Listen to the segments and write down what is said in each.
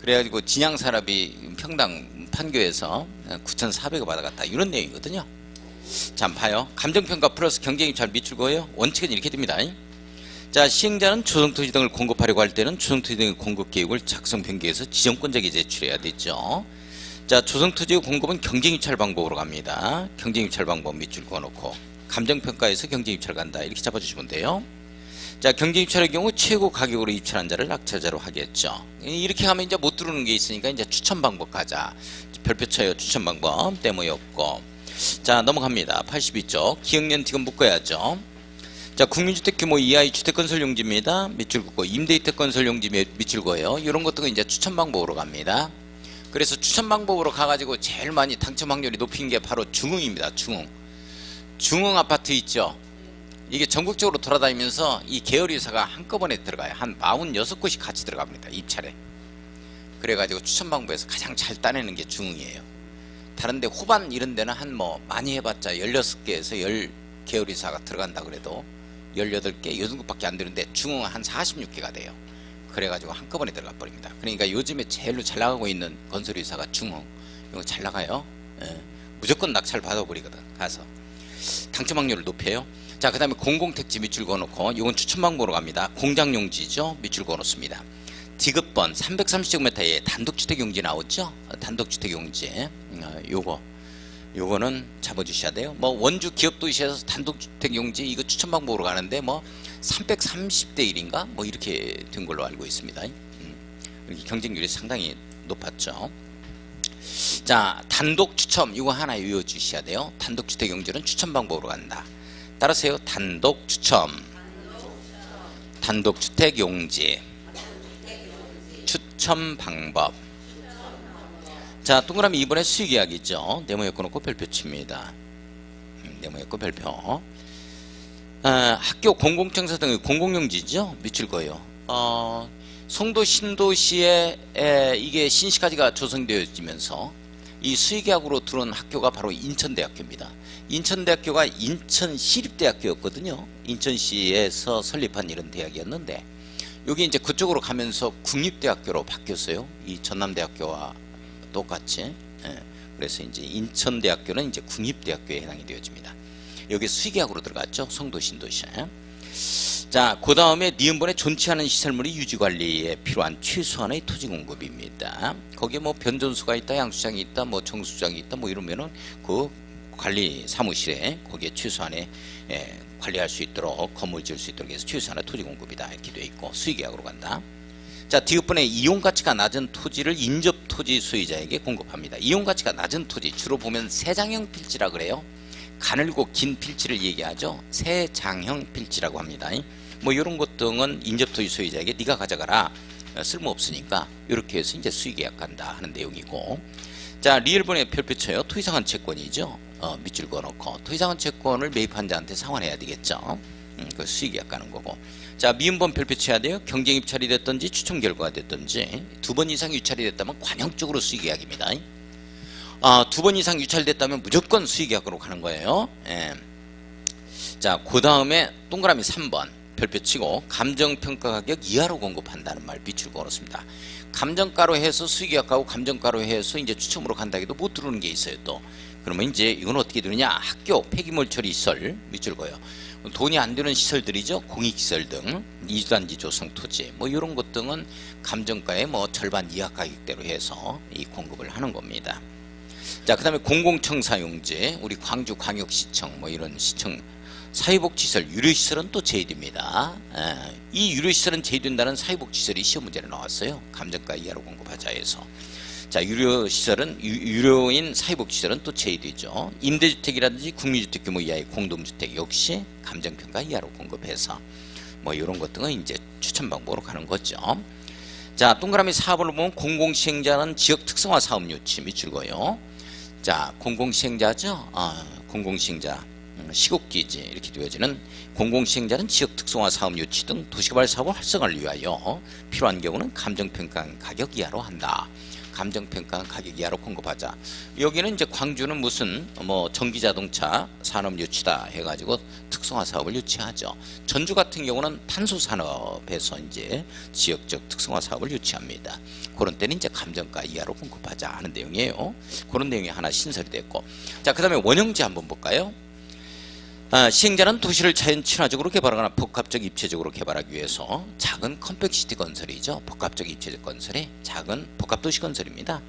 그래가지고 진양산업이 평당 판교에서 9,400원 받아갔다 이런 내용이거든요. 자, 한번 봐요. 감정평가 플러스 경쟁입찰 미출고예요. 원칙은 이렇게 됩니다. 자, 시행자는 조성토지 등을 공급하려고 할 때는 조성토지 등의 공급계획을 작성 변경해서 지정권자에게 제출해야 되죠. 자, 조성토지의 공급은 경쟁입찰 방법으로 갑니다. 경쟁입찰 방법 밑줄 그어놓고 감정평가에서 경쟁입찰 간다 이렇게 잡아주시면 돼요. 자, 경쟁입찰의 경우 최고 가격으로 입찰한 자를 낙찰자로 하겠죠. 이렇게 하면 이제 못 들어오는 게 있으니까 이제 추천 방법 가자. 별표 쳐요. 추천 방법 때문에 없고. 자, 넘어갑니다. 82쪽 기억년 지금 묶어야죠. 자, 국민주택 규모 이하의 주택건설용지입니다. 밑줄 긋고 임대주택 건설용지 밑줄 그어요. 이런 것들은 이제 추천 방법으로 갑니다. 그래서 추천 방법으로 가가지고 제일 많이 당첨 확률이 높인 게 바로 중흥입니다. 중흥 아파트 있죠. 이게 전국적으로 돌아다니면서 이 계열회사가 한꺼번에 들어가요. 한 46곳이 같이 들어갑니다. 입찰에. 그래가지고 추천 방법에서 가장 잘 따내는 게 중흥이에요. 다른데 후반 이런 데는 한 뭐 많이 해봤자 16개에서 10 계열회사가 들어간다 그래도 18개 요 정도밖에 안 되는데 중흥은 한 46개가 돼요. 그래가지고 한꺼번에 들어가 버립니다. 그러니까 요즘에 제일로 잘 나가고 있는 건설회사가 중흥. 이거 잘 나가요. 예. 무조건 낙찰 받아버리거든. 가서 당첨 확률을 높여요. 자, 그 다음에 공공택지 밑줄 그어놓고 이건 추천 방법으로 갑니다. 공장용지죠. 밑줄 그어놓습니다. 디귿번 330제곱미터에 단독주택용지 나오죠. 단독주택용지 요거는 잡아주셔야 돼요. 뭐 원주 기업도시에서 단독주택용지 이거 추천 방법으로 가는데 뭐 330대 1인가 뭐 이렇게 된 걸로 알고 있습니다. 이렇게 경쟁률이 상당히 높았죠. 자, 단독 추첨 이거 하나 외워주셔야 돼요. 단독주택용지는 추천 방법으로 간다. 따라서요. 단독 추첨, 단독주택용지 추첨 방법. 자, 동그라미 2번에 수익계약이죠. 네모에 꺼놓고 별표 칩니다. 네모에 꺼 별표. 학교 공공청사 등의 공공용지죠. 밑줄 거예요. 송도 신도시에 이게 신시가지가 조성되어지면서 이 수의계약으로 들어온 학교가 바로 인천대학교입니다. 인천대학교가 인천시립대학교였거든요. 인천시에서 설립한 이런 대학이었는데 여기 이제 그쪽으로 가면서 국립대학교로 바뀌었어요. 이 전남대학교와 똑같이. 그래서 이제 인천대학교는 이제 국립대학교에 해당이 되어집니다. 여기 수의계약으로 들어갔죠. 송도 신도시. 자, 그 다음에 니은번에 존치 않은 시설물이 유지관리에 필요한 최소한의 토지 공급입니다. 거기에 뭐 변전수가 있다, 양수장이 있다, 뭐 정수장이 있다, 뭐 이러면은 그 관리 사무실에 거기에 최소한의 관리할 수 있도록 건물 지을 수 있도록 해서 최소한의 토지 공급이다 이렇게 되어 있고 수의계약으로 간다. 자, 디귿번에 이용가치가 낮은 토지를 인접토지 소유자에게 공급합니다. 이용가치가 낮은 토지 주로 보면 세장형 필지라 그래요. 가늘고 긴 필지를 얘기하죠. 세장형 필지라고 합니다. 뭐 이런 것 등은 인접토지 소유자에게 네가 가져가라. 쓸모없으니까 이렇게 해서 이제 수의계약 간다 하는 내용이고. 자, 리을번에 별표 쳐요. 토지상환 채권이죠. 밑줄 그어놓고 토지상환 채권을 매입한 자한테 상환해야 되겠죠. 그 수의계약 가는 거고. 자, 미음번 별표 쳐야 돼요. 경쟁입찰이 됐든지 추첨 결과가 됐든지 2번 이상 유찰이 됐다면 관형적으로 수의계약입니다. 2번 이상 유찰됐다면 무조건 수의계약으로 가는 거예요. 예. 자, 그 다음에 동그라미 3번 별표 치고 감정평가 가격 이하로 공급한다는 말 밑줄 그어놓습니다. 감정가로 해서 수의계약하고 감정가로 해서 이제 추첨으로 간다 해도 못 들어오는 게 있어요. 또 그러면 이제 이건 어떻게 되느냐. 학교 폐기물 처리 시설 밑줄 그어요. 돈이 안 되는 시설들이죠. 공익시설 등 이주단지 조성 토지 뭐 이런 것 등은 감정가의 뭐 절반 이하 가격대로 해서 이 공급을 하는 겁니다. 자, 그 다음에 공공청사용지 우리 광주광역시청 뭐 이런 시청 사회복지시설 유료시설은 또 제외됩니다. 이 유료시설은 제외된다는 사회복지시설이 시험 문제로 나왔어요. 감정가 이하로 공급하자 해서. 자, 유료시설은 유료인 사회복지시설은 또 제외되죠. 임대주택이라든지 국민주택 규모 이하의 공동주택 역시 감정평가 이하로 공급해서 뭐 이런 것 등은 이제 추천 방법으로 가는 거죠. 자, 동그라미 4번을 보면 공공시행자는 지역 특성화 사업 유치 밑줄 그어요. 자, 공공시행자죠. 공공시행자 시국기지 이렇게 되어지는 공공시행자는 지역 특성화 사업 유치 등 도시개발 사업을 활성화를 위하여 필요한 경우는 감정평가 가격 이하로 한다. 감정평가 가격 이하로 공급하자. 여기는 이제 광주는 무슨 뭐 전기자동차 산업 유치다 해가지고 특성화 사업을 유치하죠. 전주 같은 경우는 탄소 산업에서 이제 지역적 특성화 사업을 유치합니다. 그런 때는 이제 감정가 이하로 공급하자 하는 내용이에요. 그런 내용이 하나 신설이 됐고, 자, 그 다음에 원형지 한번 볼까요? 시행자는 도시를 자연 친화적으로 개발하거나 복합적 입체적으로 개발하기 위해서 작은 컴팩시티 건설이죠. 복합적 입체적 건설이 작은 복합도시 건설입니다.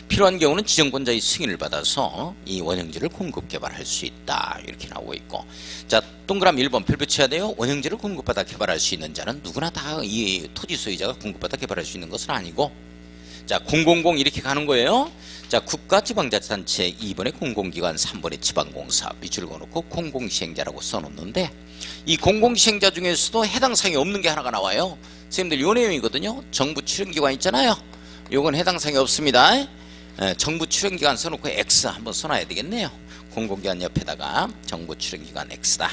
필요한 경우는 지정권자의 승인을 받아서 이 원형지를 공급 개발할 수 있다. 이렇게 나오고 있고, 자, 동그라미 1번 별표 쳐야 돼요. 원형지를 공급받아 개발할 수 있는 자는 누구나 다 이 토지 소유자가 공급받아 개발할 수 있는 것은 아니고, 자, 000 이렇게 가는 거예요. 자, 국가지방자치단체 2번에 공공기관, 3번에 지방공사 밑줄 그어놓고 공공시행자라고 써놓는데, 이 공공시행자 중에서도 해당 사항이 없는 게 하나가 나와요. 선생님들 요 내용이거든요. 정부 출연기관 있잖아요. 요건 해당 사항이 없습니다. 정부 출연기관 써놓고 X 한번 써놔야 되겠네요. 공공기관 옆에다가 정부 출연기관 X다.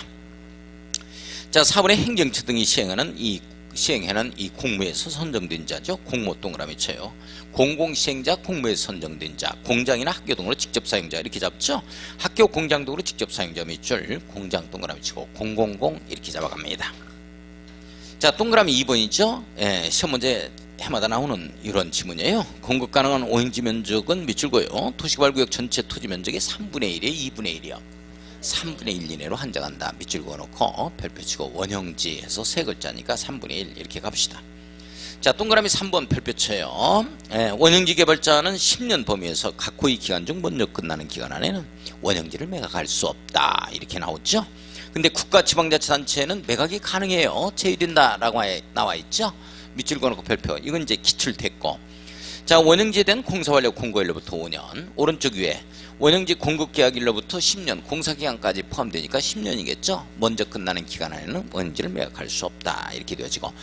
자, 4번에 행정처 등이 시행하는 이 공무에서 선정된 자죠. 공모 동그라미 쳐요. 공공시행자, 공무에서 선정된 자, 공장이나 학교 등으로 직접 사용자 이렇게 잡죠. 학교, 공장 등으로 직접 사용자 밑줄 공장 동그라미 치고 000 이렇게 잡아갑니다. 자, 동그라미 2번이죠. 시험 문제 해마다 나오는 이런 지문이에요. 공급 가능한 오행지 면적은 밑줄고요. 도시개발구역 전체 토지 면적의 3분의 1에 2분의 1이요. 3분의 1 이내로 한정한다. 밑줄 그어놓고 별표 치고 원형지 해서 세 글자니까 3분의 1 이렇게 갑시다. 자, 동그라미 3번 별표 쳐요. 원형지 개발자는 10년 범위에서 각 호의 기간 중 먼저 끝나는 기간 안에는 원형지를 매각할 수 없다. 이렇게 나오죠. 근데 국가지방자치단체는 매각이 가능해요. 제외된다라고 나와 있죠. 밑줄 그어놓고 별표. 이건 이제 기출됐고, 자, 원형지에 대한 공사완료 공고일로부터 5년, 오른쪽 위에 원형지 공급계약일로부터 10년, 공사기간까지 포함되니까 10년이겠죠. 먼저 끝나는 기간 안에는 원형지를 매각할 수 없다. 이렇게 되어지고,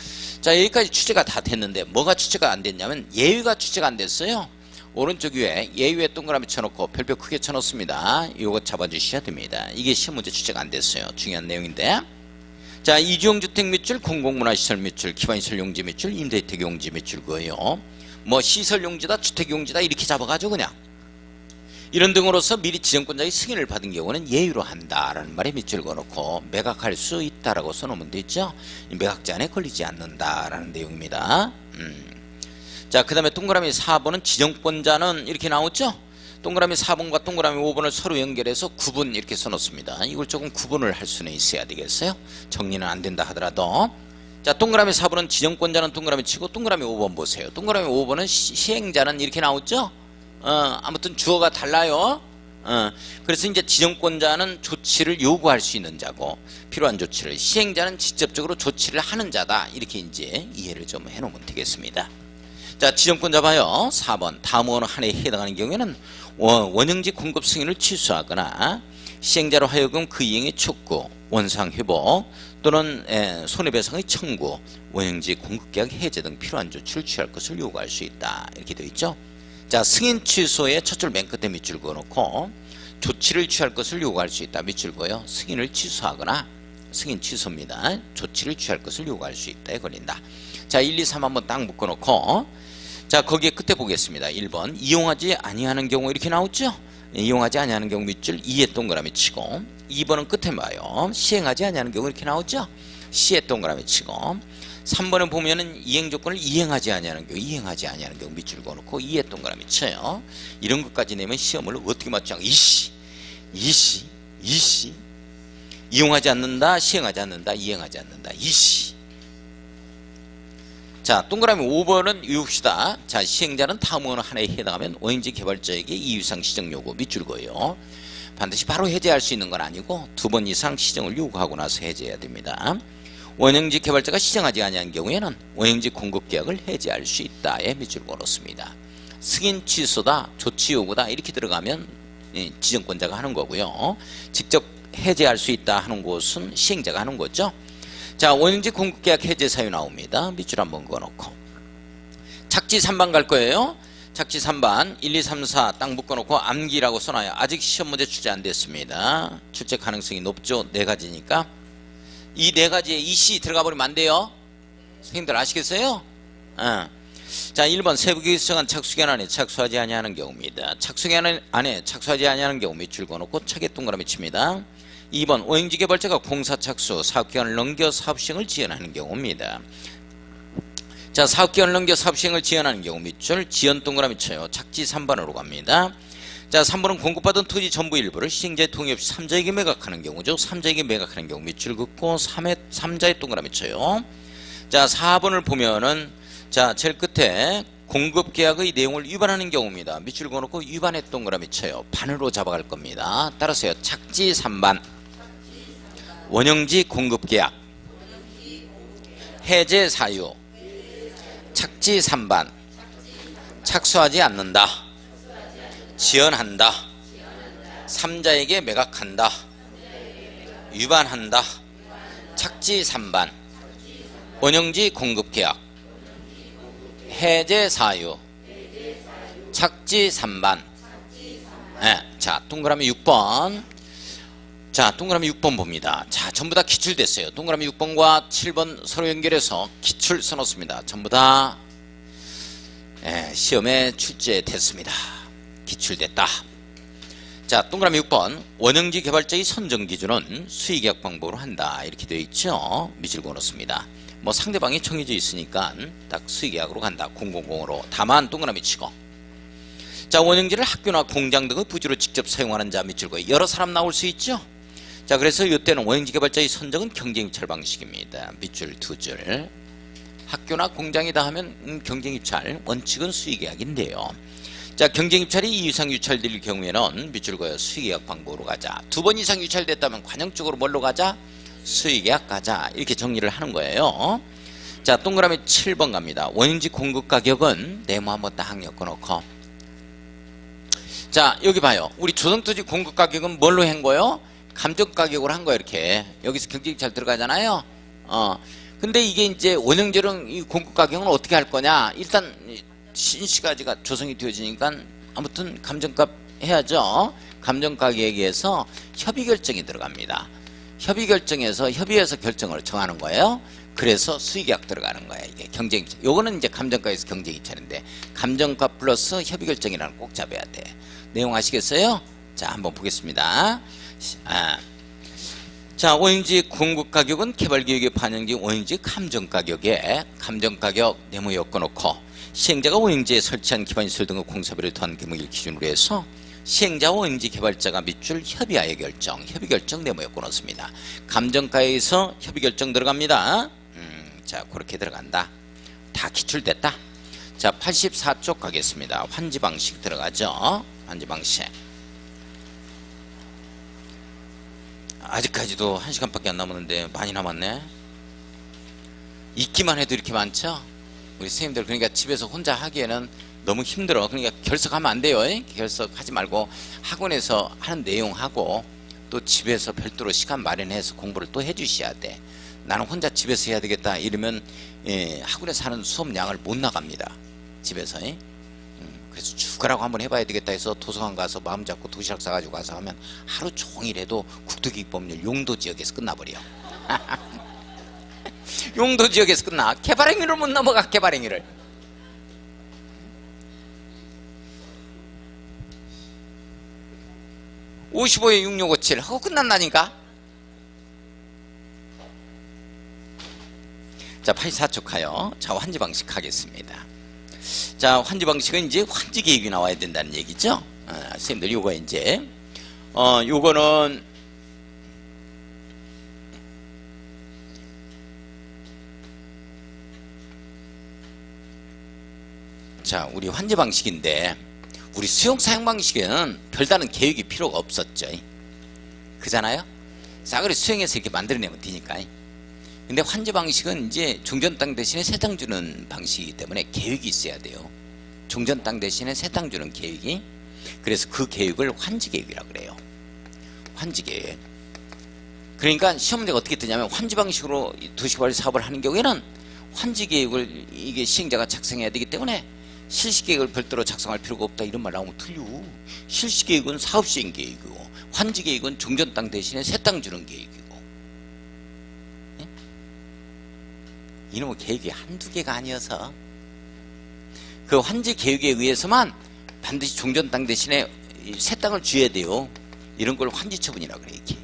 자, 여기까지 취재가 다 됐는데 뭐가 취재가 안 됐냐면 예외가 취재가 안 됐어요. 오른쪽 위에 예외에 동그라미 쳐놓고 별표 크게 쳐놓습니다. 이거 잡아주셔야 됩니다. 이게 시험 문제 취재가 안 됐어요. 중요한 내용인데, 자, 이주용주택 밑줄, 공공문화시설 밑줄, 기반시설 용지 밑줄, 임대주택 용지 밑줄 그거예요. 뭐 시설용지다, 주택용지다 이렇게 잡아가지고 그냥 이런 등으로서 미리 지정권자의 승인을 받은 경우는 예외로 한다라는 말에 밑줄 그어놓고 매각할 수 있다라고 써놓으면 되죠. 매각제한에 걸리지 않는다라는 내용입니다. 자, 그 다음에 동그라미 4번은 지정권자는 이렇게 나오죠. 동그라미 4번과 동그라미 5번을 서로 연결해서 구분 이렇게 써놓습니다. 이걸 조금 구분을 할 수는 있어야 되겠어요. 정리는 안 된다 하더라도. 자, 동그라미 4번은 지정권자는 동그라미 치고 동그라미 5번 보세요. 동그라미 5번은 시행자는 이렇게 나오죠. 아무튼 주어가 달라요. 그래서 이제 지정권자는 조치를 요구할 수 있는 자고 필요한 조치를, 시행자는 직접적으로 조치를 하는 자다. 이렇게 이제 이해를 좀 해놓으면 되겠습니다. 자, 지정권자 봐요. 4번 다음 어느 하나에 해당하는 경우에는 원형지 공급 승인을 취소하거나 시행자로 하여금 그 이행의 촉구, 원상회복 또는 손해배상의 청구, 원형지 공급계약 해제 등 필요한 조치를 취할 것을 요구할 수 있다. 이렇게 되어 있죠. 자, 승인 취소에 첫 줄 맨 끝에 밑줄 그어놓고 조치를 취할 것을 요구할 수 있다. 밑줄 그어요. 승인을 취소하거나, 승인 취소입니다. 조치를 취할 것을 요구할 수 있다에 걸린다. 자, 1, 2, 3 한번 딱 묶어놓고, 자, 거기에 끝에 보겠습니다. 1번 이용하지 아니하는 경우 이렇게 나오죠. 이용하지 아니하는 경우 밑줄 2에 동그라미 치고, 2번은 끝에 봐요. 시행하지 아니하는 경우 이렇게 나오죠. C에 동그라미 치고, 3번에 보면은 이행조건을 이행하지 아니하는 경우, 이행하지 아니하는 경우 밑줄 그어놓고 2에 동그라미 쳐요. 이런 것까지 내면 시험을 어떻게 맞죠? 이씨 이용하지 않는다, 시행하지 않는다, 이행하지 않는다, 이씨. 자, 동그라미 5번은 외웁시다. 자, 시행자는 다음 어느 하나에 해당하면 원형지 개발자에게 2 이상 시정 요구 밑줄 그어요. 반드시 바로 해제할 수 있는 건 아니고 2번 이상 시정을 요구하고 나서 해제해야 됩니다. 원형지 개발자가 시정하지 아니한 경우에는 원형지 공급계약을 해제할 수 있다에 밑줄 그어놓습니다. 승인 취소다, 조치 요구다 이렇게 들어가면 지정권자가 하는 거고요. 직접 해제할 수 있다 하는 곳은 시행자가 하는 거죠. 자, 원형지 공급계약 해제 사유 나옵니다. 밑줄 한번 그어놓고 착지 3번 갈 거예요. 착지 3번 1, 2, 3, 4 딱 묶어놓고 암기라고 써놔요. 아직 시험 문제 출제 안 됐습니다. 출제 가능성이 높죠. 4가지니까 이 4가지에 이씨 들어가 버리면 안 돼요. 선생님들 아시겠어요? 자, 1번 세부기획 정한 착수기간 안에 착수하지 아니하는 경우입니다. 착수기간 안에 착수하지 아니하는 경우 밑줄 그어놓고 책에 동그라미 칩니다. 2번 오행지 개발자가 공사 착수 사업기간을 넘겨 사업시행을 지연하는 경우입니다. 자, 사업기간을 넘겨 사업시행을 지연하는 경우 밑줄 지연 동그라미 쳐요. 착지 3번으로 갑니다. 자, 3번은 공급받은 토지 전부 일부를 시행자의 동의 없이 3자에게 매각하는 경우죠. 3자에게 매각하는 경우 밑줄 긋고 3자의 동그라미 쳐요. 자, 4번을 보면은 자, 제일 끝에 공급계약의 내용을 위반하는 경우입니다. 밑줄 그어놓고 위반의 동그라미 쳐요. 반으로 잡아갈 겁니다. 따라서요. 착지 3반 원형지 공급계약 해제 사유 착지 3반 착수하지 않는다 지연한다 3자에게 매각한다 위반한다 착지 3반 원형지 공급계약 해제 사유 착지 3반 네, 자, 동그라미 6번 자, 동그라미 6번 봅니다. 자, 전부 다 기출됐어요. 동그라미 6번과 7번 서로 연결해서 기출 써놓습니다. 전부 다 시험에 출제됐습니다. 기출됐다. 자, 동그라미 6번 원형지 개발자의 선정 기준은 수의계약 방법으로 한다. 이렇게 되어 있죠. 밑줄 그어놓습니다. 뭐 상대방이 정해져 있으니까 딱 수의계약으로 간다. 000으로 다만 동그라미 치고 자, 원형지를 학교나 공장 등의 부지로 직접 사용하는 자 밑줄 그어 여러 사람 나올 수 있죠. 자, 그래서 이때는 원형지 개발자의 선정은 경쟁입찰 방식입니다. 밑줄 2줄 학교나 공장이다 하면 경쟁입찰 원칙은 수의계약인데요. 자, 경쟁입찰이 2 이상 유찰될 경우에는 밑줄 그어 수의계약 방법으로 가자. 2번 이상 유찰됐다면 관용적으로 뭘로 가자? 수의계약 가자. 이렇게 정리를 하는 거예요. 자, 동그라미 7번 갑니다. 원형지 공급 가격은 네모 한번 딱 엮어놓고 자, 여기 봐요. 우리 조성토지 공급 가격은 뭘로 한 거예요? 감정가격으로 한 거예요. 이렇게 여기서 경쟁입찰 들어가잖아요. 근데 이게 이제 원형제랑 이 공급가격은 어떻게 할 거냐. 일단 신시가지가 조성이 되어지니까 아무튼 감정값 해야죠. 감정가격에 의해서 협의결정이 들어갑니다. 협의결정에서 협의해서 결정을 정하는 거예요. 그래서 수의계약 들어가는 거예요. 이게 경쟁입찰. 요거는 이제 감정가에서 경쟁입찰인데 감정가 플러스 협의결정이라는 꼭 잡아야 돼. 내용 아시겠어요? 자, 한번 보겠습니다. 자, 원형지 공급가격은 개발계획에 반영된 원형지 감정가격에 감정가격 네모 엮어놓고 시행자가 원형지에 설치한 기반시설 등의 공사비를 더한 금액을 기준으로 해서 시행자와 원형지 개발자가 밑줄 협의하여 결정 협의결정 네모 엮어놓습니다. 감정가에서 협의결정 들어갑니다. 자, 그렇게 들어간다. 다 기출됐다. 자, 84쪽 가겠습니다. 환지방식 들어가죠. 환지방식 아직까지도 1시간밖에 안 남았는데 많이 남았네. 읽기만 해도 이렇게 많죠. 우리 선생님들 그러니까 집에서 혼자 하기에는 너무 힘들어. 그러니까 결석하면 안 돼요. 결석하지 말고 학원에서 하는 내용하고 또 집에서 별도로 시간 마련해서 공부를 또 해주셔야 돼. 나는 혼자 집에서 해야 되겠다 이러면 학원에서 하는 수업량을 못 나갑니다. 집에서. 그래서 죽으라고 한번 해봐야 되겠다 해서 도서관 가서 마음 잡고 도시락 싸가지고 가서 하면 하루 종일 해도 국토기법률 용도 지역에서 끝나버려. 용도 지역에서 끝나. 개발행위를 못 넘어가. 개발행위를. (55에 6657) 하고 끝난다니까. 자, 84쪽 가요. 자, 환지방식 하겠습니다. 자, 환지방식은 이제 환지계획이 나와야 된다는 얘기죠. 선생님들 요거 이제 요거는 자, 우리 환지방식인데 우리 수용사용방식에는 별다른 계획이 필요가 없었죠. 그잖아요. 싸그리 수용해서 이렇게 만들어내면 되니까. 근데 환지방식은 이제 종전 땅 대신에 새 땅 주는 방식이기 때문에 계획이 있어야 돼요. 종전 땅 대신에 새 땅 주는 계획이. 그래서 그 계획을 환지계획이라고 그래요. 환지계획. 그러니까 시험 문제가 어떻게 뜨냐면 환지방식으로 도시개발 사업을 하는 경우에는 환지계획을 이게 시행자가 작성해야 되기 때문에 실시계획을 별도로 작성할 필요가 없다 이런 말 나오면 틀려. 실시계획은 사업시행계획이고 환지계획은 종전 땅 대신에 새 땅 주는 계획이고. 이놈의 계획이 한두 개가 아니어서 그 환지 계획에 의해서만 반드시 종전 땅 대신에 새 땅을 줘야 돼요. 이런 걸 환지 처분이라고 그래, 이게.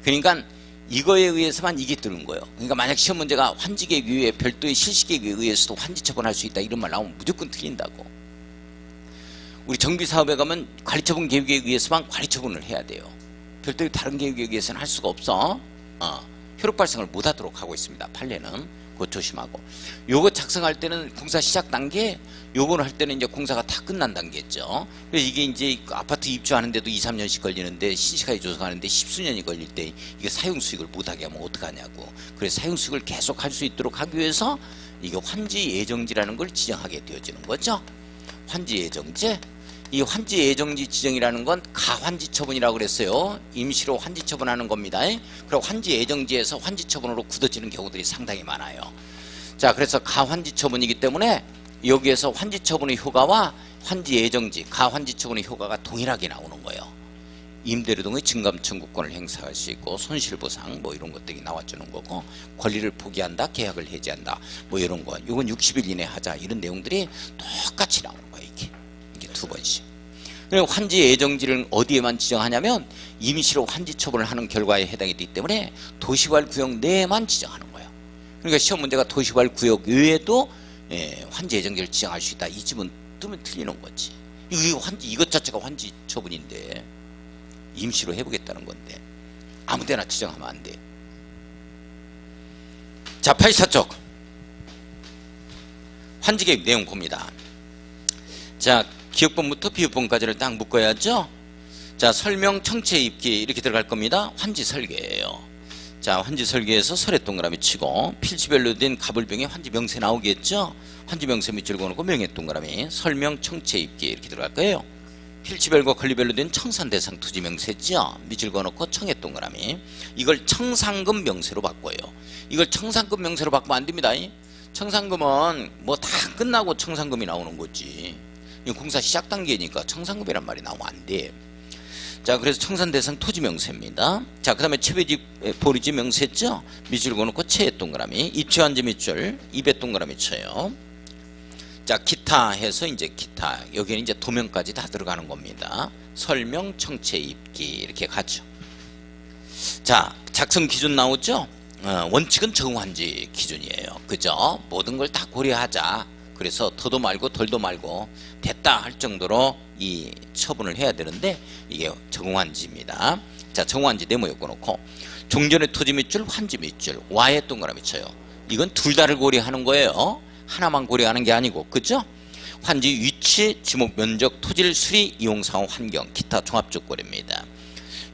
그러니까 이거에 의해서만 이게 뜨는 거예요. 그러니까 만약 시험 문제가 환지 계획 이후에 별도의 실시 계획에 의해서도 환지 처분할 수 있다 이런 말 나오면 무조건 틀린다고. 우리 정비 사업에 가면 관리 처분 계획에 의해서만 관리 처분을 해야 돼요. 별도의 다른 계획에 의해서는 할 수가 없어. 효력 발생을 못 하도록 하고 있습니다. 판례는. 그거 조심하고. 요거 작성할 때는 공사 시작 단계, 요거를 할 때는 이제 공사가 다 끝난 단계죠. 그래서 이게 이제 아파트 입주하는데도 2, 3년씩 걸리는데 신시가에 조성하는데 10수년이 걸릴 때 이게 사용 수익을 못하게 하면 어떡하냐고. 그래서 사용 수익을 계속 할 수 있도록 하기 위해서 이게 환지 예정지라는 걸 지정하게 되어지는 거죠. 환지 예정지. 이 환지 예정지 지정이라는 건 가환지 처분이라고 그랬어요. 임시로 환지 처분하는 겁니다. 그리고 환지 예정지에서 환지 처분으로 굳어지는 경우들이 상당히 많아요. 자, 그래서 가환지 처분이기 때문에 여기에서 환지 처분의 효과와 환지 예정지, 가환지 처분의 효과가 동일하게 나오는 거예요. 임대료 등의 증감 청구권을 행사할 수 있고 손실보상 뭐 이런 것들이 나와주는 거고, 권리를 포기한다, 계약을 해지한다 뭐 이런 거, 이건 60일 이내 하자 이런 내용들이 똑같이 나오는 거예요. 이게 두 번씩. 그리고 환지 예정지를 어디에만 지정하냐면 임시로 환지 처분을 하는 결과에 해당이 되기 때문에 도시개발 구역 내에만 지정하는 거예요. 그러니까 시험 문제가 도시개발 구역 외에도 환지 예정지를 지정할 수 있다. 이 지문 뜨면 틀리는 거지. 이것 자체가 환지 처분인데 임시로 해보겠다는 건데 아무데나 지정하면 안 돼. 자, 84쪽 환지계획 내용 봅니다. 자, 기억본부터 비읍본까지를 딱 묶어야죠. 자, 설명, 청체, 입기 이렇게 들어갈 겁니다. 환지 설계예요. 자, 환지 설계에서 설에 동그라미 치고 필지별로 된 가불병에 환지 명세 나오겠죠. 환지 명세 밑줄 그어놓고 명예 동그라미, 설명, 청체, 입기 이렇게 들어갈 거예요. 필지별과 권리별로 된 청산 대상 토지 명세죠. 밑줄 그어놓고 청해 동그라미. 이걸 청산금 명세로 바꿔요. 이걸 청산금 명세로 바꾸면 안 됩니다. 청산금은 뭐 다 끝나고 청산금이 나오는 거지. 공사 시작 단계니까 청산금이란 말이 나오면 안 돼. 자, 그래서 청산 대상 토지 명세입니다. 자, 그 다음에 채배지 보리지 명세죠. 밑줄 그어놓고 채에 동그라미, 입채환지 밑줄, 입에 동그라미 쳐요. 자, 기타 해서 이제 기타, 여기는 이제 도면까지 다 들어가는 겁니다. 설명, 청체, 입기 이렇게 가죠. 자, 작성 기준 나오죠. 원칙은 정환지 기준이에요. 그죠? 모든 걸 다 고려하자. 그래서 더도 말고 덜도 말고 됐다 할 정도로 이 처분을 해야 되는데 이게 정환지입니다. 자, 정환지 네모 엮어놓고 종전의 토지 밑줄, 환지 밑줄, Y에 동그라미 쳐요. 이건 둘 다를 고려하는 거예요. 하나만 고려하는 게 아니고, 그죠? 환지 위치, 지목, 면적, 토지를 수리, 이용상황, 환경, 기타 종합조건입니다.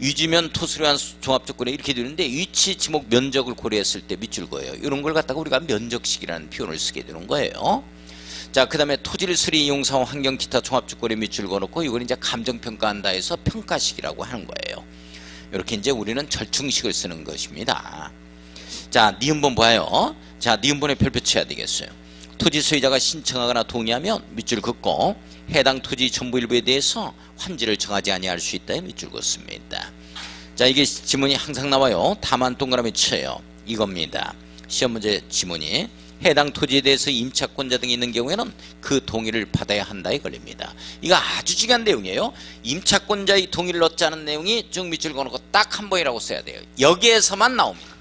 유지면 토수리한 종합조건에 이렇게 되는데 위치, 지목, 면적을 고려했을 때 밑줄 거예요. 이런 걸 갖다가 우리가 면적식이라는 표현을 쓰게 되는 거예요. 자, 그 다음에 토지를 수리, 이용상황, 환경, 기타 종합조건에 밑줄 그어놓고 이걸 이제 감정평가한다 해서 평가식이라고 하는 거예요. 이렇게 이제 우리는 절충식을 쓰는 것입니다. 자, 니은본 봐요. 자, 니은본에 별표 쳐야 되겠어요. 토지 소유자가 신청하거나 동의하면 밑줄 긋고 해당 토지 전부 일부에 대해서 환지를 정하지 아니할 수 있다. 밑줄 긋습니다. 자, 이게 지문이 항상 나와요. 다만 동그라미 쳐요. 이겁니다. 시험 문제 지문이 해당 토지에 대해서 임차권자 등이 있는 경우에는 그 동의를 받아야 한다에 걸립니다. 이거 아주 중요한 내용이에요. 임차권자의 동의를 얻지 않은 내용이 쭉 밑줄 그어놓고 딱 한 번이라고 써야 돼요. 여기에서만 나옵니다.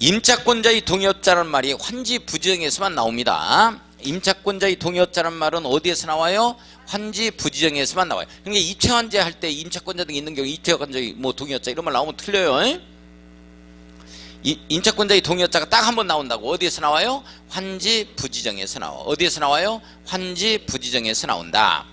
임차권자의 동의 얻자는 말이 환지 부지정에서만 나옵니다. 임차권자의 동의 얻자는 말은 어디에서 나와요? 환지 부지정에서만 나와요. 그러니까 입채환제 할 때 임차권자 등이 있는 경우 입채권자의 뭐 동의 얻자 이런 말 나오면 틀려요. 임차권자의 동의 얻자가 딱 한 번 나온다고. 어디에서 나와요? 환지 부지정에서 나와. 어디에서 나와요? 환지 부지정에서 나온다.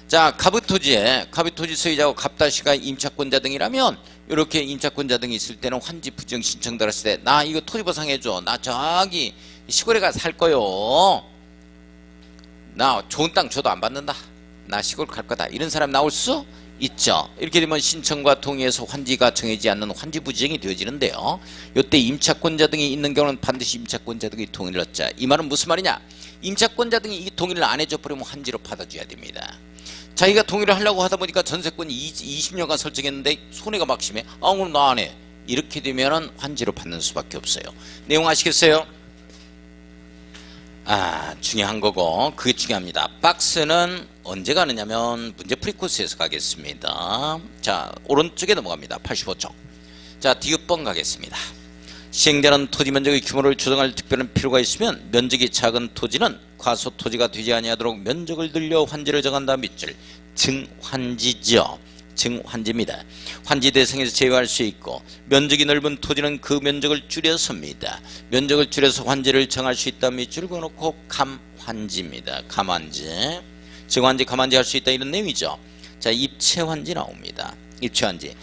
자, 갑의토지에 갑의토지 소유자고 갑다시가 임차권자 등이라면 이렇게 임차권자 등이 있을 때는 환지 부지정 신청 들었을 때 나 이거 토지 보상해줘. 나 저기 시골에 가서 살 거요. 나 좋은 땅 줘도 안 받는다. 나 시골 갈 거다. 이런 사람 나올 수 있죠. 이렇게 되면 신청과 동의해서 환지가 정해지지 않는 환지 부지정이 되어지는데요. 이때 임차권자 등이 있는 경우는 반드시 임차권자 등의 동의를 얻자. 이 말은 무슨 말이냐? 임차권자 등이 이 동의를 안 해줘 버리면 환지로 받아줘야 됩니다. 자기가 동의를 하려고 하다 보니까 전세권이 20년간 설정했는데 손해가 막 심해. 아, 오늘 나 안 해. 이렇게 되면은 환지로 받는 수밖에 없어요. 내용 아시겠어요? 중요한 거고 그게 중요합니다. 박스는 언제 가느냐면 문제풀이 코스에서 가겠습니다. 자, 오른쪽에 넘어갑니다. 85쪽. 자, 디귿번 가겠습니다. 시행자는 토지 면적의 규모를 조정할 특별한 필요가 있으면 면적이 작은 토지는 과소 토지가 되지 아니하도록 면적을 늘려 환지를 정한다. 밑줄 증환지죠. 증환지입니다. 환지 대상에서 제외할 수 있고 면적이 넓은 토지는 그 면적을 줄여섭니다. 면적을 줄여서 환지를 정할 수 있다. 밑줄 그어놓고 감환지입니다. 감환지. 증환지 감환지 할 수 있다 이런 내용이죠. 자, 입체환지 나옵니다. 입체환지.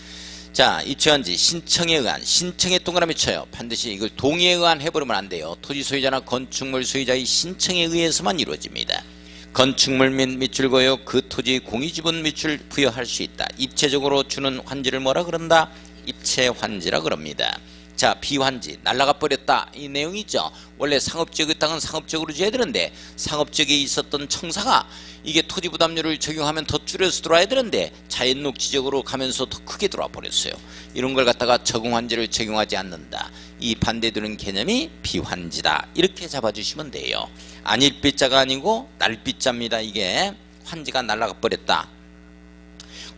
자, 입체환지 신청에 의한, 신청에 동그라미 쳐요. 반드시 이걸 동의에 의한 해버리면 안 돼요. 토지 소유자나 건축물 소유자의 신청에 의해서만 이루어집니다. 건축물 및 밑줄 그어요. 그 토지 공유지분 밑줄 부여할 수 있다. 입체적으로 주는 환지를 뭐라 그런다? 입체환지라 그럽니다. 자, 비환지 날라가 버렸다 이 내용이죠. 원래 상업지역의 땅은 상업적으로 줘야 되는데 상업지역에 있었던 청사가 이게 토지부담료를 적용하면 더 줄여서 들어와야 되는데 자연녹지적으로 가면서 더 크게 들어와 버렸어요. 이런 걸 갖다가 적응환지를 적용하지 않는다. 이 반대되는 개념이 비환지다. 이렇게 잡아주시면 돼요. 안일비자가 아니고 날비자입니다. 이게 환지가 날라가 버렸다.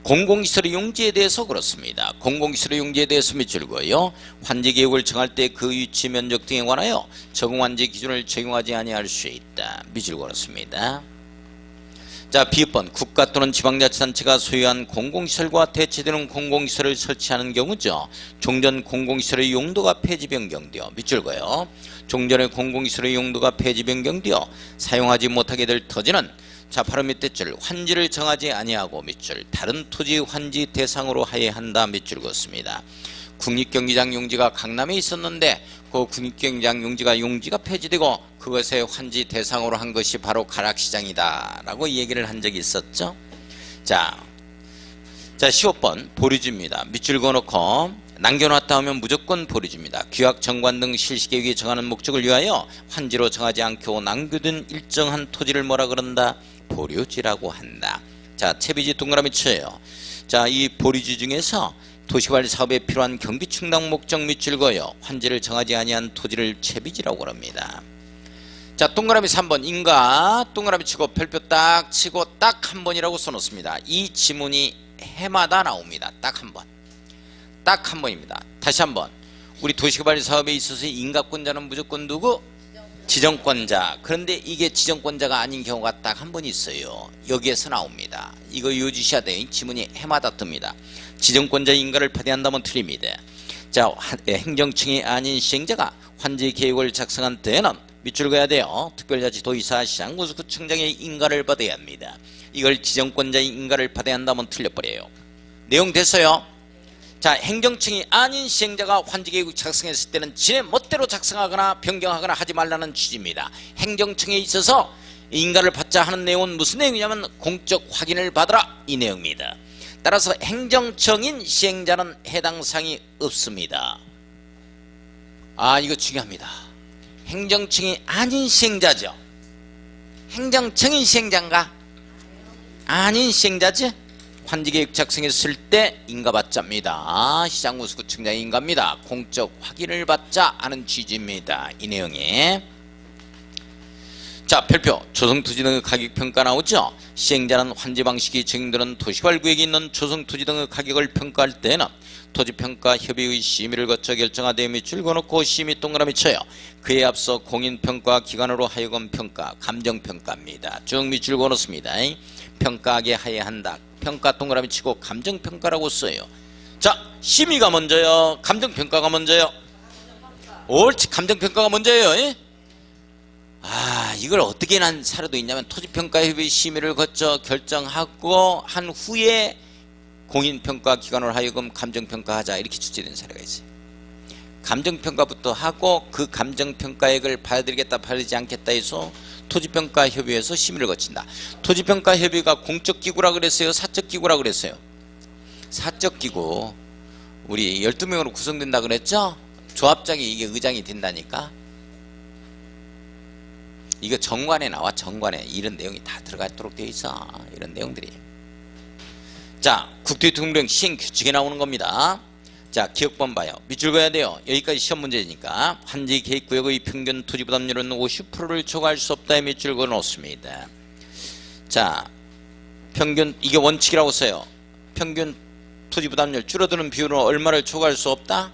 공공시설의 용지에 대해서 그렇습니다. 공공시설의 용지에 대해서 밑줄 그어요. 환지계획을 정할 때 그 위치 면적 등에 관하여 적응환지 기준을 적용하지 아니할 수 있다. 밑줄 그렇습니다. 자, 비읍번 국가 또는 지방자치단체가 소유한 공공시설과 대체되는 공공시설을 설치하는 경우죠. 종전 공공시설의 용도가 폐지 변경되어 밑줄 그어요. 종전의 공공시설의 용도가 폐지 변경되어 사용하지 못하게 될 토지는 자, 바로 밑에 줄 환지를 정하지 아니하고 밑줄 다른 토지 환지 대상으로 하여야 한다. 밑줄 그었습니다. 국립경기장 용지가 강남에 있었는데 그 국립경기장 용지가 폐지되고 그것의 환지 대상으로 한 것이 바로 가락시장이다 라고 얘기를 한 적이 있었죠. 자 15번 보류지입니다. 밑줄 그어놓고 남겨놨다 하면 무조건 보류지입니다. 규약 정관 등 실시계획이 정하는 목적을 위하여 환지로 정하지 않고 남겨둔 일정한 토지를 뭐라 그런다? 보류지라고 한다. 자, 채비지 동그라미 쳐요. 자, 이 보류지 중에서 도시관리 사업에 필요한 경비 충당 목적 밑줄 그어요. 환지를 정하지 아니한 토지를 채비지라고 합니다. 자, 동그라미 3번 인가 동그라미 치고 별표 딱 치고 딱 한 번이라고 써놓습니다. 이 지문이 해마다 나옵니다. 딱 한 번. 딱 한 번입니다. 다시 한번 우리 도시개발 사업에 있어서 인가권자는 무조건 누구? 지정권자. 그런데 이게 지정권자가 아닌 경우가 딱 한 번 있어요. 여기에서 나옵니다. 이거 유지셔야 돼요. 지문이 해마다 뜹니다. 지정권자 인가를 파대한다면 틀립니다. 자, 행정층이 아닌 시행자가 환지 계획을 작성한 때에는 밑줄 그어야 돼요. 특별자치도의사 시장군수구청장의 인가를 받아야 합니다. 이걸 지정권자의 인가를 받아야 한다면 틀려버려요. 내용 됐어요? 자, 행정층이 아닌 시행자가 환지계획 작성했을 때는 지네 멋대로 작성하거나 변경하거나 하지 말라는 취지입니다. 행정층에 있어서 인가를 받자 하는 내용은 무슨 내용이냐면 공적 확인을 받으라 이 내용입니다. 따라서 행정청인 시행자는 해당 사항이 없습니다. 이거 중요합니다. 행정층이 아닌 시행자죠. 행정청인 시행자인가? 아닌 시행자지? 환지계획 작성했을 때 인가받자입니다. 시장군수구청장의 인가입니다. 공적 확인을 받자 하는 취지입니다. 이 내용에 자, 별표 조성토지 등의 가격평가 나오죠. 시행자는 환지 방식이 적용되는 도시개발구역이 있는 조성토지 등의 가격을 평가할 때는 토지평가협의의 심의를 거쳐 결정하되 밑줄 그어놓고 심의 동그라미 쳐요. 그에 앞서 공인평가 기관으로 하여금 평가 감정평가입니다. 쭉 밑줄 그어놓습니다. 평가하게 하여야 한다. 평가 동그라미 치고 감정평가라고 써요. 자, 심의가 먼저요? 감정평가가 먼저요? 옳지, 감정평가가 먼저예요. 이걸 어떻게 난 사례도 있냐면 토지평가협의 심의를 거쳐 결정하고 한 후에 공인평가 기관으로 하여금 감정평가하자 이렇게 출제된 사례가 있어요. 감정평가부터 하고 그 감정평가액을 받아들이겠다 받아들이지 않겠다 해서 토지평가협의회에서 심의를 거친다. 토지평가협의회가 공적기구라 그랬어요? 사적기구라 그랬어요? 사적기구. 우리 12명으로 구성된다 그랬죠? 조합장이 이게 의장이 된다니까. 이거 정관에 나와. 정관에 이런 내용이 다 들어가도록 되어 있어. 이런 내용들이. 자, 국토교통부령 시행규칙에 나오는 겁니다. 자, 기억번 봐요. 밑줄 그어야 돼요. 여기까지 시험 문제니까. 환지 계획구역의 평균 토지 부담률은 50%를 초과할 수 없다에 밑줄 그어 놓습니다. 자, 평균, 이게 원칙이라고 써요. 평균 토지 부담률 줄어드는 비율은 얼마를 초과할 수 없다?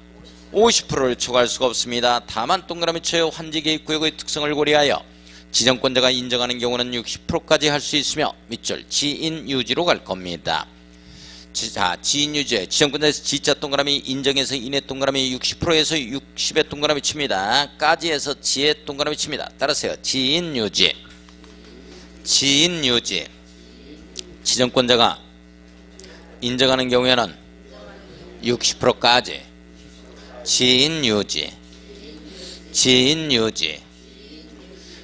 50%를 초과할 수가 없습니다. 다만 동그라미 쳐요. 환지 계획구역의 특성을 고려하여 지정권자가 인정하는 경우는 60%까지 할 수 있으며 밑줄 지인 유지로 갈 겁니다. 자, 지인 유지, 지정권자에서 지자 동그라미, 인정해서 인의 동그라미, 60%에서 60의 동그라미 칩니다. 까지에서 지의 동그라미 칩니다. 따라서요. 지인 유지, 지인 유지. 지정권자가 인정하는 경우에는 60%까지 지인 유지, 지인 유지.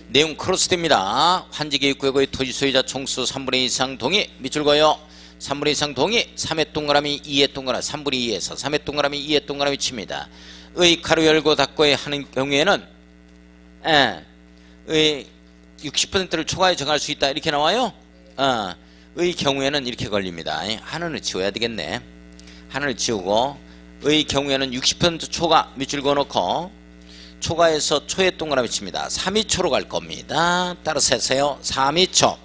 내용 크로스됩니다. 환지계획구역의 토지 소유자 총수 3분의 2 이상 동의. 밑줄 그어요. 3분의 2 이상 동의. 3의 동그라미 2의 동그라미 3분의 2에서 3의 동그라미 2의 동그라미 칩니다. 의 가로 열고 닫고 하는 경우에는 의 60%를 초과해 정할 수 있다 이렇게 나와요. 의 경우에는 이렇게 걸립니다. 하나를 지워야 되겠네. 하나를 지우고 의 경우에는 60% 초과 밑줄 그어놓고 초과해서 초의 동그라미 칩니다. 3위초로 갈 겁니다. 따라서 해서요. 3위초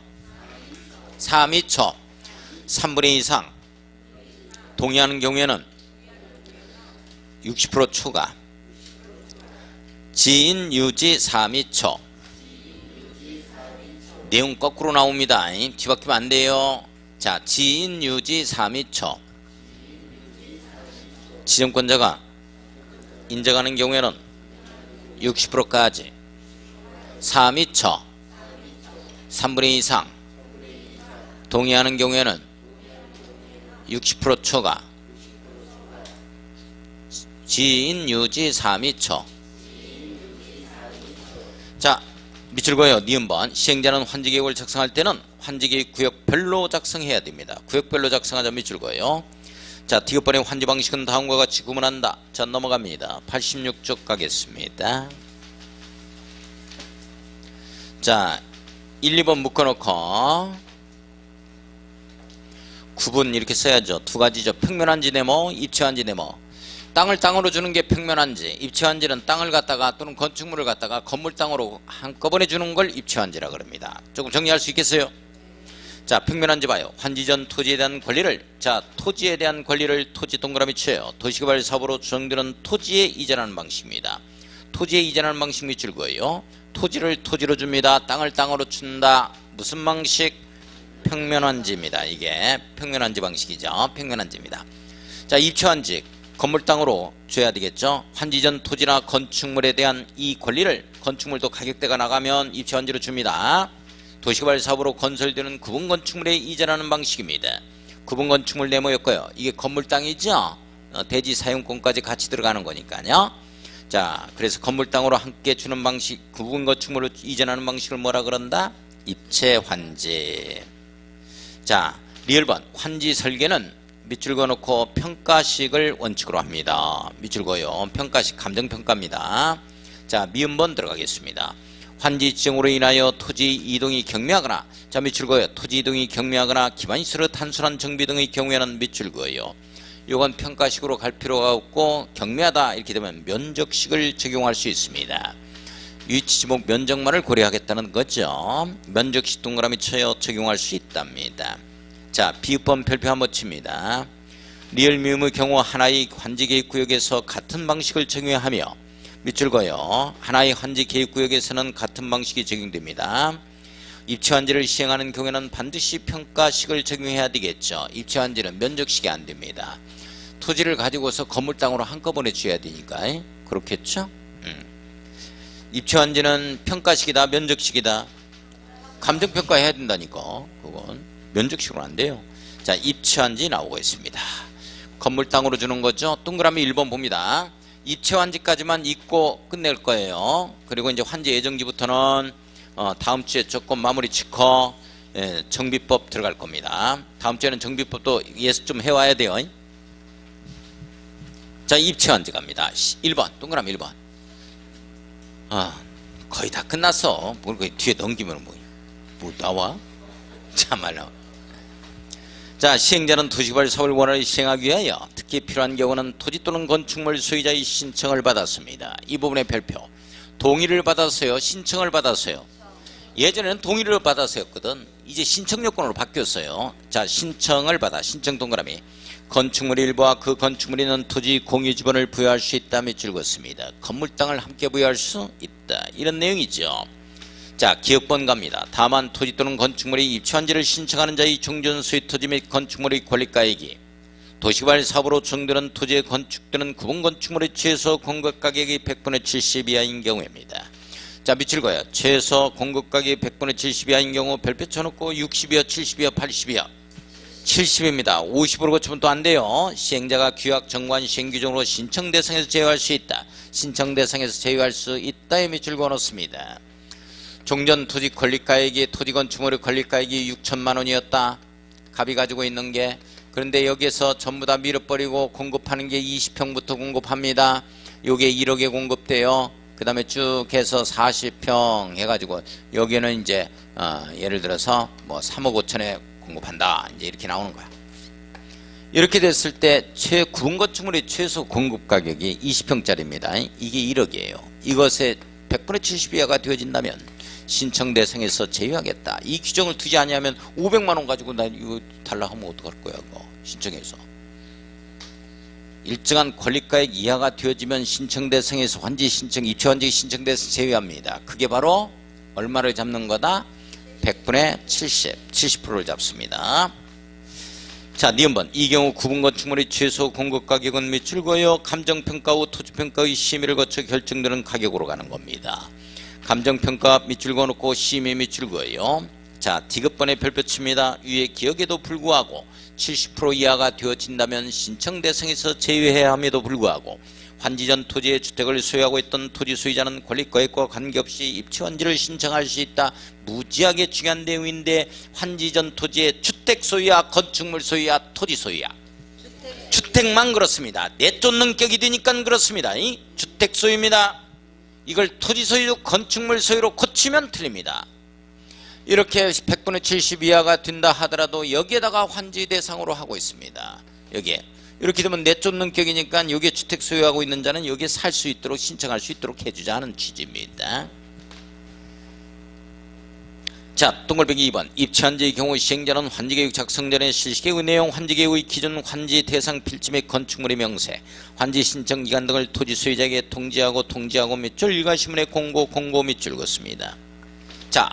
3위초 3분의 2 이상 동의하는 경우에는 60% 초과 지인 유지 3위초. 내용 거꾸로 나옵니다. 뒤바뀌면 안 돼요. 자, 지인 유지 3위초. 지정권자가 인정하는 경우에는 60%까지 3위초 3분의 2 이상 동의하는 경우에는 60% 초과 지인 유지 3위초. 자, 밑줄 그어요. 니은번 시행자는 환지계획을 작성할 때는 환지계획 구역별로 작성해야 됩니다. 구역별로 작성하자. 밑줄 그어요. 자, 디귿번의 환지 방식은 다음과 같이 구분한다. 자, 넘어갑니다. 86쪽 가겠습니다. 자, 1, 2번 묶어놓고 구분 이렇게 써야죠. 두 가지죠. 평면한지 네모, 입체한지 네모. 땅을 땅으로 주는 게 평면한지, 입체한지는 땅을 갖다가 또는 건축물을 갖다가 건물 땅으로 한꺼번에 주는 걸 입체한지라 그럽니다. 조금 정리할 수 있겠어요? 자, 평면한지 봐요. 환지 전 토지에 대한 권리를, 자, 토지에 대한 권리를 토지 동그라미 쳐요. 도시개발 사업으로 주정되는 토지에 이전하는 방식입니다. 토지에 이전하는 방식 밑줄 그어요. 토지를 토지로 줍니다. 땅을 땅으로 준다. 무슨 방식? 평면한지입니다. 이게 평면한지 방식이죠. 평면한지입니다. 자, 입체한지 건물 땅으로 줘야 되겠죠. 환지 전 토지나 건축물에 대한 이 권리를 건축물도 가격대가 나가면 입체한지로 줍니다. 도시개발 사업으로 건설되는 구분 건축물에 이전하는 방식입니다. 구분 건축물 네모였고요. 이게 건물 땅이죠. 대지 사용권까지 같이 들어가는 거니까요. 자, 그래서 건물 땅으로 함께 주는 방식, 구분 건축물로 이전하는 방식을 뭐라 그런다? 입체 환지. 자, 리을번 환지 설계는 밑줄 그어놓고 평가식을 원칙으로 합니다. 밑줄 그어요. 평가식 감정평가입니다. 자, 미음번 들어가겠습니다. 환지 지정으로 인하여 토지 이동이 경미하거나, 자, 밑줄 그어요. 토지 이동이 경미하거나 기반이 서로 단순한 정비 등의 경우에는 밑줄 그어요. 요건 평가식으로 갈 필요가 없고 경미하다 이렇게 되면 면적식을 적용할 수 있습니다. 위치 지목 면적만을 고려하겠다는 거죠. 면적식 동그라미 쳐요. 적용할 수 있답니다. 자, 비읍번 별표 한번 칩니다. 리을 미음의 경우 하나의 환지계획구역에서 같은 방식을 적용하며 밑줄 그어요. 하나의 환지계획구역에서는 같은 방식이 적용됩니다. 입체환지를 시행하는 경우에는 반드시 평가식을 적용해야 되겠죠. 입체환지는 면적식이 안 됩니다. 토지를 가지고서 건물 땅으로 한꺼번에 줘야 되니까 그렇겠죠. 입체환지는 평가식이다 면적식이다? 감정평가 해야 된다니까. 그건 면적식으로 안 돼요. 자, 입체환지 나오고 있습니다. 건물 땅으로 주는 거죠. 동그라미 1번 봅니다. 입체환지까지만 읽고 끝낼 거예요. 그리고 이제 환지 예정지부터는 다음 주에 조금 마무리 짓고 정비법 들어갈 겁니다. 다음 주에는 정비법도 예습 좀 해와야 돼요. 자, 입체환지 갑니다. 1번 동그라미 1번. 거의 다 끝났어. 뭘 뒤에 넘기면 뭐 나와? 참말로. 자, 시행자는 토지개발 사업을 원활히 시행하기 위하여 특히 필요한 경우는 토지 또는 건축물 소유자의 신청을 받았습니다. 이 부분의 별표. 동의를 받았어요? 신청을 받았어요? 예전에는 동의를 받았었거든. 이제 신청 요건으로 바뀌었어요. 자, 신청을 받아. 신청 동그라미. 건축물 일부와 그 건축물이 있는 토지 공유지분을 부여할 수 있다 밑줄 그었습니다. 건물 땅을 함께 부여할 수 있다. 이런 내용이죠. 자, 기억번 갑니다. 다만 토지 또는 건축물이 입주한지를 신청하는 자의 종전소유 토지 및 건축물의 권리가액이 도시개발 사업으로 추정되는 토지에 건축되는 구분 건축물의 최소 공급가격이 100분의 70 이하인 경우입니다. 자, 밑줄 그어요. 최소 공급가격이 100분의 70 이하인 경우 별표 쳐놓고 60이요, 70이요, 80이요. 70입니다. 50으로 고치면 또 안 돼요. 시행자가 규약 정관 시행 규정으로 신청 대상에서 제외할 수 있다. 신청 대상에서 제외할 수 있다에 밑줄 그어 놓습니다. 종전 토지 권리가액이 토지 건축물의 권리가액이 6천만 원이었다. 갑이 가지고 있는 게. 그런데 여기에서 전부 다 밀어버리고 공급하는 게 20평부터 공급합니다. 요게 1억에 공급돼요. 그 다음에 쭉 해서 40평 해가지고 여기는 이제 예를 들어서 뭐 3억 5천에 공급한다. 이제 이렇게 나오는 거야. 이렇게 됐을 때 구분 건축물의 최소 공급 가격이 20평짜리입니다. 이게 1억이에요. 이것에 100분의 70 이하가 되어진다면 신청 대상에서 제외하겠다. 이 규정을 두지 않으면 500만 원 가지고 나 이거 달라 하면 어떡할 거야, 그거. 신청해서. 일정한 권리가액 이하가 되어지면 신청 대상에서 환지 신청, 입주 환지 신청 대상 제외합니다. 그게 바로 얼마를 잡는 거다? 100분의 70, 70%를 잡습니다. 자, 니은번. 이 경우 구분 건축물의 최소 공급 가격은 밑줄 그어요. 감정평가 후 토지평가의 심의를 거쳐 결정되는 가격으로 가는 겁니다. 감정평가 밑줄 그어놓고 심의 밑줄 그어요. 자, 디귿번의 별표 칩니다. 위의 기억에도 불구하고 70% 이하가 되어진다면 신청 대상에서 제외해야 함에도 불구하고 환지전 토지의 주택을 소유하고 있던 토지 소유자는 권리가액과 관계없이 입주환지를 신청할 수 있다. 무지하게 중요한 내용인데 환지전 토지의 주택 소유야, 건축물 소유야, 토지 소유야? 주택만 그렇습니다. 내쫓는 격이 되니까 그렇습니다. 주택 소유입니다. 이걸 토지 소유, 건축물 소유로 고치면 틀립니다. 이렇게 100분의 70 이하가 된다 하더라도 여기에다가 환지 대상으로 하고 있습니다. 여기에. 이렇게 되면 내쫓는 격이니까 여기에 주택 소유하고 있는 자는 여기에 살 수 있도록 신청할 수 있도록 해주자는 취지입니다. 자, 동글뱅이 2번. 입주환지의 경우 시행자는 환지계획 작성 전에 실시계획의 내용, 환지계획의 기준, 환지 대상 필지 및 건축물의 명세, 환지 신청 기간 등을 토지 소유자에게 통지하고 밑줄 일괄신문에 공고 밑줄 긋습니다. 자,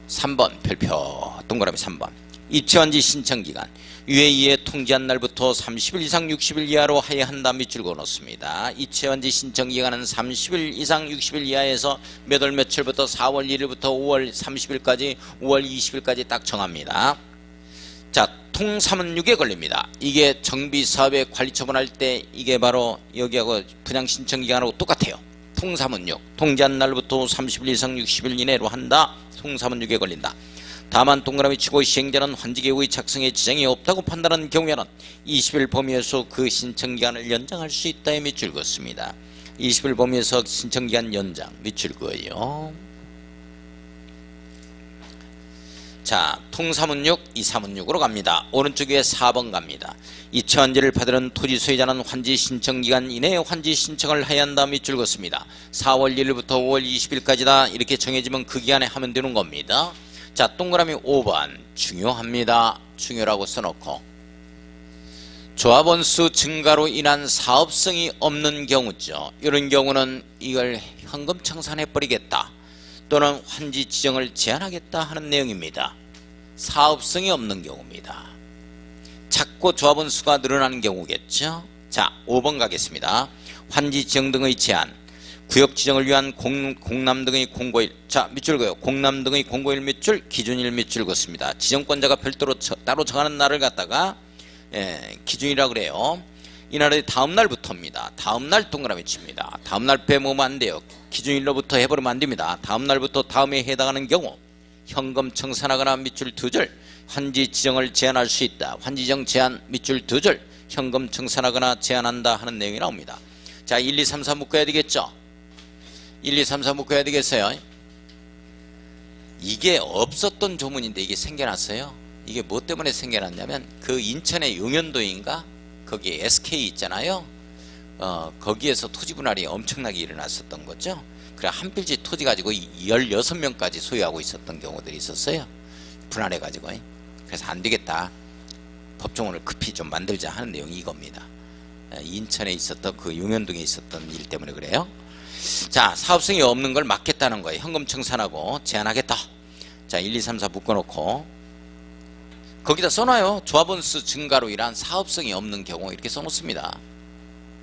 3번 별표 동그라미 3번. 입주환지 신청기간 위에 이에 통지한 날부터 30일 이상 60일 이하로 하여야 한다 밑줄 그어놓습니다. 입주환지 신청기간은 30일 이상 60일 이하에서 몇 월 며칠부터 4월 1일부터 5월 30일까지 5월 20일까지 딱 정합니다. 자, 통사문육에 걸립니다. 이게 정비사업에 관리처분할 때 이게 바로 여기하고 분양신청기간하고 똑같아요. 통사문육. 통지한 날부터 30일 이상 60일 이내로 한다. 통사문육에 걸린다. 다만 동그라미 치고 시행자는 환지계획의 작성에 지장이 없다고 판단하는 경우에는 20일 범위에서 그 신청기간을 연장할 수 있다에 밑줄 그었습니다. 20일 범위에서 신청기간 연장 밑줄 그어요. 자, 통사문육 2사문육으로 갑니다. 오른쪽 위에 4번 갑니다. 입주환지를 받으는 토지 소유자는 환지 신청기간 이내에 환지 신청을 해야 한다 밑줄 그었습니다. 4월 1일부터 5월 20일까지다 이렇게 정해지면 그 기간에 하면 되는 겁니다. 자, 동그라미 5번 중요합니다. 중요라고 써놓고 조합원수 증가로 인한 사업성이 없는 경우죠. 이런 경우는 이걸 현금 청산해버리겠다 또는 환지 지정을 제한하겠다 하는 내용입니다. 사업성이 없는 경우입니다. 자꾸 조합원수가 늘어나는 경우겠죠. 자, 5번 가겠습니다. 환지 지정 등의 제한, 구역 지정을 위한 공람 등의 공고일. 자, 밑줄 그어요. 공람 등의 공고일 밑줄, 기준일 밑줄 그었습니다. 지정권자가 별도로 따로 정하는 날을 갖다가 기준이라 그래요. 이 날의 다음 날부터입니다. 다음 날 동그라미 칩니다. 다음 날 빼먹으면 안 돼요. 기준일로부터 해버리면 안 됩니다. 다음 날부터 다음에 해당하는 경우 현금 청산하거나 밑줄 2줄 환지 지정을 제한할 수 있다. 환지 지정 제한 밑줄 2줄 현금 청산하거나 제한한다 하는 내용이 나옵니다. 자, 1, 2, 3, 4 묶어야 되겠죠. 1, 2, 3, 4 묶어야 되겠어요. 이게 없었던 조문인데 이게 생겨났어요. 이게 뭐 때문에 생겨났냐면 그 인천의 용현도인가 거기에 SK 있잖아요. 거기에서 토지 분할이 엄청나게 일어났었던 거죠. 그래 한 필지 토지 가지고 16명까지 소유하고 있었던 경우들이 있었어요. 분할해 가지고. 그래서 안 되겠다. 법조문을 급히 좀 만들자 하는 내용이 이겁니다. 인천에 있었던 그 용현동에 있었던 일 때문에 그래요. 자, 사업성이 없는 걸 막겠다는 거예요. 현금 청산하고 제한하겠다. 자, 1, 2, 3, 4 묶어놓고 거기다 써놔요. 조합원수 증가로 인한 사업성이 없는 경우 이렇게 써놓습니다.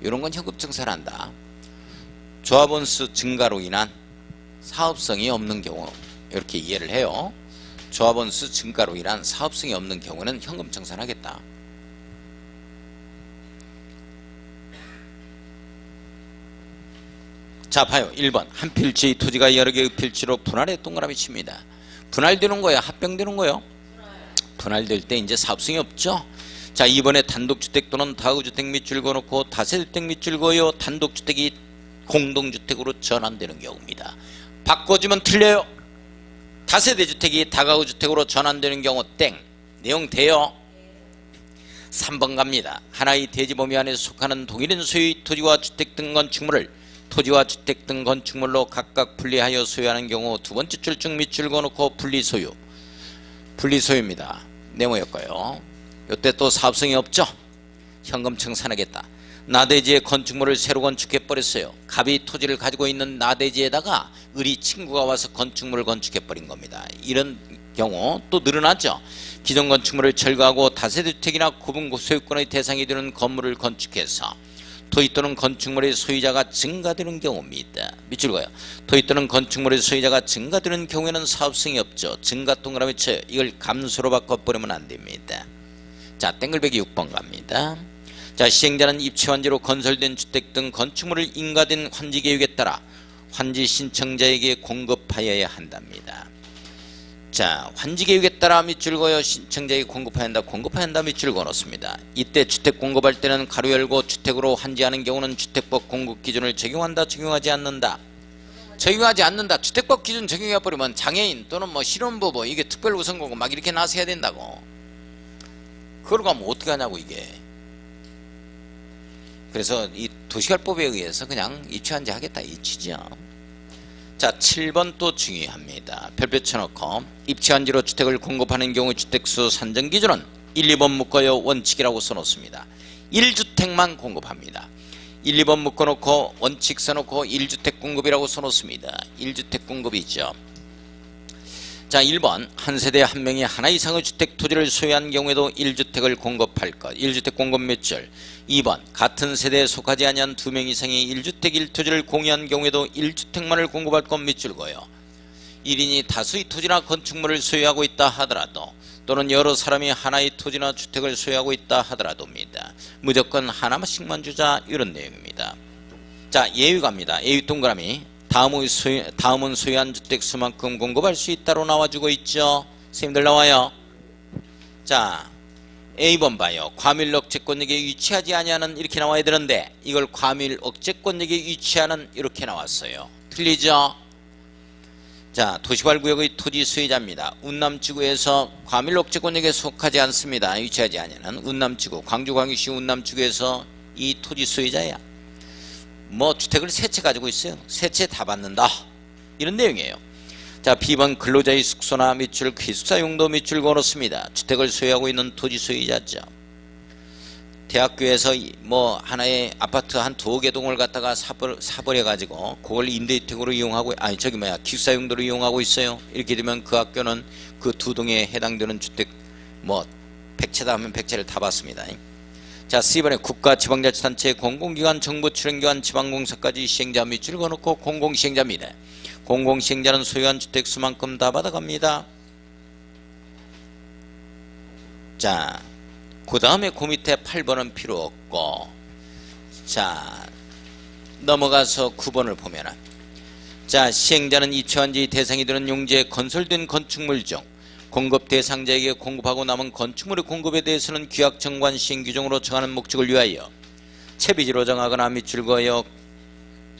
이런 건 현금 청산한다. 조합원수 증가로 인한 사업성이 없는 경우 이렇게 이해를 해요. 조합원수 증가로 인한 사업성이 없는 경우는 현금 청산하겠다. 자, 봐요. 1번 한 필지의 토지가 여러 개의 필지로 분할에 동그라미 칩니다. 분할되는 거야? 합병되는 거요? 분할될 때 이제 사업성이 없죠. 자, 2번에 단독주택 또는 다가구주택 밑줄 그어놓고 다세대주택 밑줄 그어요. 단독주택이 공동주택으로 전환되는 경우입니다. 바꿔주면 틀려요. 다세대주택이 다가구주택으로 전환되는 경우 땡. 내용 돼요. 3번 갑니다. 하나의 대지범위 안에 속하는 동일한 소유의 토지와 주택 등 건축물을 토지와 주택 등 건축물로 각각 분리하여 소유하는 경우 두 번째 줄중 밑줄 그어놓고 분리소유. 분리소유입니다. 네모였고요. 이때 또 사업성이 없죠. 현금 청산하겠다. 나대지에 건축물을 새로 건축해버렸어요. 갑이 토지를 가지고 있는 나대지에다가 을이 친구가 와서 건축물을 건축해버린 겁니다. 이런 경우 또 늘어나죠. 기존 건축물을 철거하고 다세대주택이나 구분 소유권의 대상이 되는 건물을 건축해서 토지 또는 건축물의 소유자가 증가되는 경우입니다. 밑줄 그어요. 토지 또는 건축물의 소유자가 증가되는 경우에는 사업성이 없죠. 증가 동그라미 쳐요. 이걸 감소로 바꿔버리면 안됩니다. 자, 땡글배기 6번 갑니다. 자, 시행자는 입지환지로 건설된 주택 등 건축물을 인가된 환지계획에 따라 환지 신청자에게 공급하여야 한답니다. 자, 환지계획에 따라 밑줄 그어요. 신청자에게 공급해야 한다 밑줄 그어놓습니다. 이때 주택 공급할 때는 가로 열고 주택으로 환지하는 경우는 주택법 공급 기준을 적용한다 적용하지 않는다. 적용하지 않는다. 주택법 기준 적용해버리면 장애인 또는 뭐 신혼부부 이게 특별우선공급 막 이렇게 나서야 된다고. 그러고 하면 어떻게 하냐고 이게. 그래서 이 도시관법에 의해서 그냥 입지환지 하겠다 이 취지요. 자, 7번 또 중요합니다. 별표 쳐놓고 입지환지로 주택을 공급하는 경우 주택수 산정 기준은 1, 2번 묶어요. 원칙이라고 써놓습니다. 1주택만 공급합니다. 1, 2번 묶어놓고 원칙 써놓고 1주택 공급이라고 써놓습니다. 1주택 공급이죠. 자, 1번 한 세대에 한 명이 하나 이상의 주택 토지를 소유한 경우에도 1주택을 공급할 것. 1주택 공급 몇 줄. 2번 같은 세대에 속하지 아니한 2명 이상이 1주택 1토지를 공유한 경우에도 1주택만을 공급할 것 밑줄 그어요. 1인이 다수의 토지나 건축물을 소유하고 있다 하더라도 또는 여러 사람이 하나의 토지나 주택을 소유하고 있다 하더라도입니다. 무조건 하나씩만 주자 이런 내용입니다. 자, 예외 갑니다. 예외 동그라미. 다음은 소유한 주택 수만큼 공급할 수 있다로 나와주고 있죠. 선생님들 나와요. 자, A번 봐요. 과밀 억제권역에 위치하지 아니하는 이렇게 나와야 되는데 이걸 과밀 억제권역에 위치하는 이렇게 나왔어요. 틀리죠? 자, 도시발구역의 토지 소유자입니다. 운남지구에서 과밀 억제권역에 속하지 않습니다. 위치하지 아니하는 운남지구, 광주광역시 운남지구에서 이 토지 소유자야. 뭐 주택을 세 채 가지고 있어요. 세 채 다 받는다 이런 내용이에요. 자, B번 근로자의 숙소나 밑줄 기숙사 용도 밑줄 그어놓습니다. 주택을 소유하고 있는 토지 소유자죠. 대학교에서 뭐 하나의 아파트 한 2개 동을 갖다가 사버려 가지고 그걸 임대주택으로 이용하고 기숙사 용도로 이용하고 있어요. 이렇게 되면 그 학교는 그 2동에 해당되는 주택 뭐 100채다 하면 100채를 다 받습니다. 자, C번에 국가 지방자치단체 공공기관 정부 출연기관 지방공사까지 시행자 밑줄 그어놓고 공공시행자입니다. 공공시행자는 소유한 주택 수만큼 다 받아갑니다. 자, 그 다음에 그 밑에 8번은 필요 없고, 자, 넘어가서 9번을 보면은, 자, 시행자는 입지환지 대상이 되는 용지에 건설된 건축물 중 공급 대상자에게 공급하고 남은 건축물의 공급에 대해서는 규약정관 시행규정으로 정하는 목적을 위하여 채비지로 정하거나 밑줄 그어요.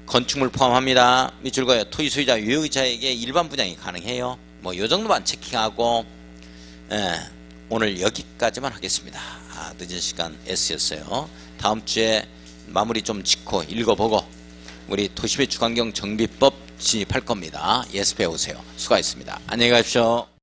건축물 포함합니다. 밑줄 그어요. 토지 소유자 유효자에게 일반 분양이 가능해요. 뭐 요 정도만 체킹하고, 오늘 여기까지만 하겠습니다. 늦은 시간 S였어요. 다음 주에 마무리 좀 짓고 읽어보고 우리 도시배출 환경 정비법 진입할 겁니다. 예습해 오세요. 수고하셨습니다. 안녕히 가십시오.